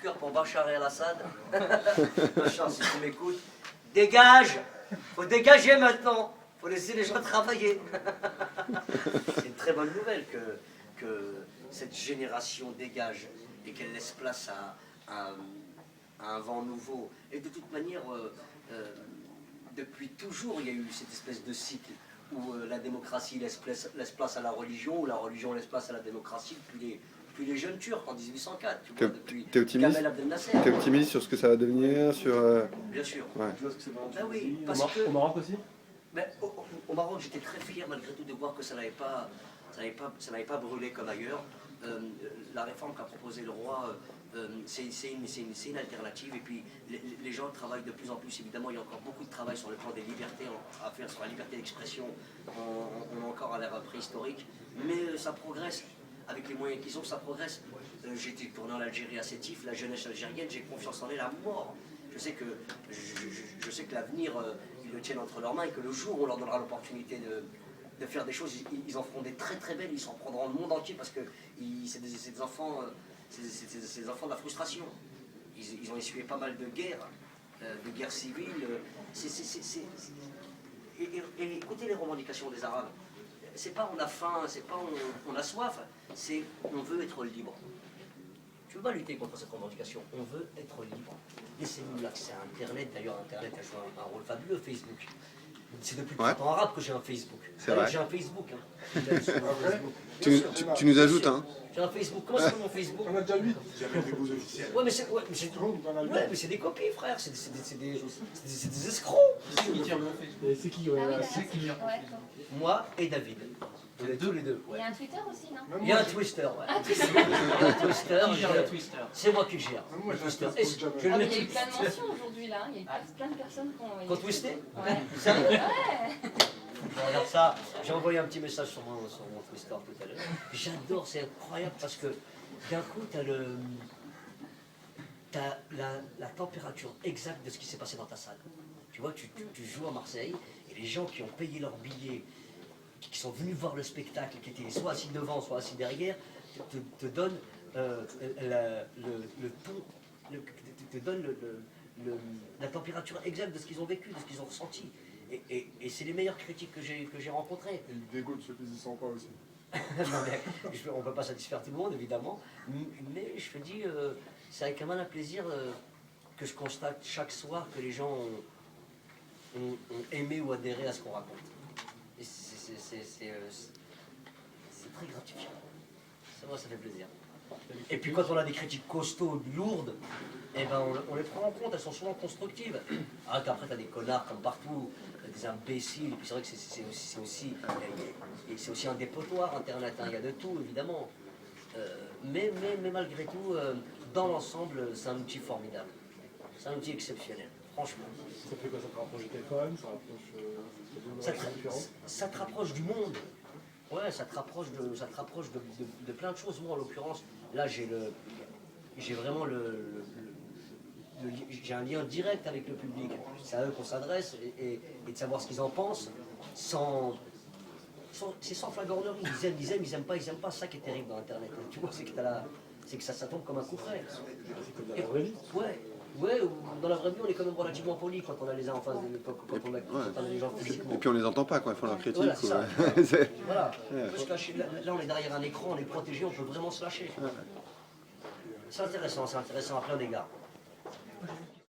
cœur pour Bachar el-Assad. Bachar, si tu m'écoutes, dégage! Faut dégager maintenant! Faut laisser les gens travailler. C'est une très bonne nouvelle que cette génération dégage et qu'elle laisse place à un vent nouveau. Et de toute manière, depuis toujours, il y a eu cette espèce de cycle où la démocratie laisse place à la religion, où la religion laisse place à la démocratie depuis les jeunes Turcs en 1804, tu vois, depuis Kamel Abdel Nasser. T'es optimiste sur ce que ça va devenir, sur... Bien sûr. Ouais. Ben oui, parce que... Au Maroc aussi? Ben, au Maroc, j'étais très fier malgré tout de voir que ça n'avait pas brûlé comme ailleurs. La réforme qu'a proposée le roi, c'est une alternative. Et puis les gens travaillent de plus en plus. Évidemment, il y a encore beaucoup de travail sur le plan des libertés à faire, sur la liberté d'expression. On est encore à l'ère préhistorique. Mais ça progresse. Avec les moyens qu'ils ont, ça progresse. J'étais tourné en Algérie à Sétif, la jeunesse algérienne, j'ai confiance en elle à mort. Je sais que l'avenir, ils le tiennent entre leurs mains et que le jour où on leur donnera l'opportunité de faire des choses, ils en feront des très très belles, ils s'en prendront le monde entier parce que c'est des enfants, c'est des enfants de la frustration. Ils ont essuyé pas mal de guerres civiles. Et écoutez les revendications des Arabes. C'est pas on a faim, c'est pas on a soif, c'est on veut être libre. Tu veux pas lutter contre cette revendication, on veut être libre. Laissez-nous l'accès à Internet, d'ailleurs Internet a joué un rôle fabuleux, Facebook. C'est depuis le printemps arabe que j'ai un Facebook. C'est vrai. J'ai un Facebook. Hein. Tu nous ajoutes, hein. J'ai un Facebook. Comment s'appelle mon Facebook? On a déjà 8. Jamais des bouts officiels. Ouais, mais c'est des copies, frère. C'est des escrocs. C'est qui Moi et David. Tous les deux. Il y a un Twitter aussi, non? Il y a un Twister, ouais. Un Twister. Il y a un Twister. Qui gère le Twister? C'est moi qui le gère. Moi, Le j'ai Twister. un Facebook, Je le Ah, mets mais il y a eu tout- plein de mentions aujourd'hui, là. Il y a eu plein de personnes qui ont... Qu'on twisté? Ouais. Sérieux? Ouais. Je regarde ça. J'ai envoyé un petit message sur mon Twister tout à l'heure. J'adore, c'est incroyable parce que d'un coup, t'as la température exacte de ce qui s'est passé dans ta salle. Tu vois, tu joues à Marseille et les gens qui ont payé leur billet, qui sont venus voir le spectacle, qui étaient soit assis devant, soit assis derrière, te donnent le ton, te donnent la température exacte de ce qu'ils ont vécu, de ce qu'ils ont ressenti. Et c'est les meilleurs critiques que j'ai rencontrés. Et le dégoût de ceux qui n'y sont pas aussi. Non, mais on ne peut pas satisfaire tout le monde, évidemment. Mais je te dis, c'est avec un malin plaisir que je constate chaque soir que les gens ont aimé ou adhéré à ce qu'on raconte. Et c'est très gratifiant. Moi, ça fait plaisir. Et puis quand on a des critiques costauds, lourdes, eh ben on les prend en compte, elles sont souvent constructives. Ah, qu'après, tu as des connards comme partout, des imbéciles, et puis c'est vrai que c'est aussi un dépotoir, Internet, hein. Il y a de tout, évidemment. Mais malgré tout, dans l'ensemble, c'est un outil formidable. C'est un outil exceptionnel, franchement. Ça fait quoi? Ça te rapproche du téléphone? Ça te rapproche du monde. Ouais, ça te rapproche de plein de choses. Moi, en l'occurrence, là, j'ai vraiment j'ai un lien direct avec le public. C'est à eux qu'on s'adresse et de savoir ce qu'ils en pensent c'est sans flagornerie. Ils aiment pas, c'est ça qui est terrible dans Internet. Tu vois, c'est que ça tombe comme un coup près. C'est comme dans la vraie vie. Ouais, dans la vraie vie, on est quand même relativement poli quand on a les uns en face de quand on a les gens physiquement. Et puis on les entend pas quand ils font leur critique. Voilà, c'est ça. C'est- Voilà, on peut se lâcher. Là, on est derrière un écran, on est protégé, on peut vraiment se lâcher. C'est intéressant à plein d'égards.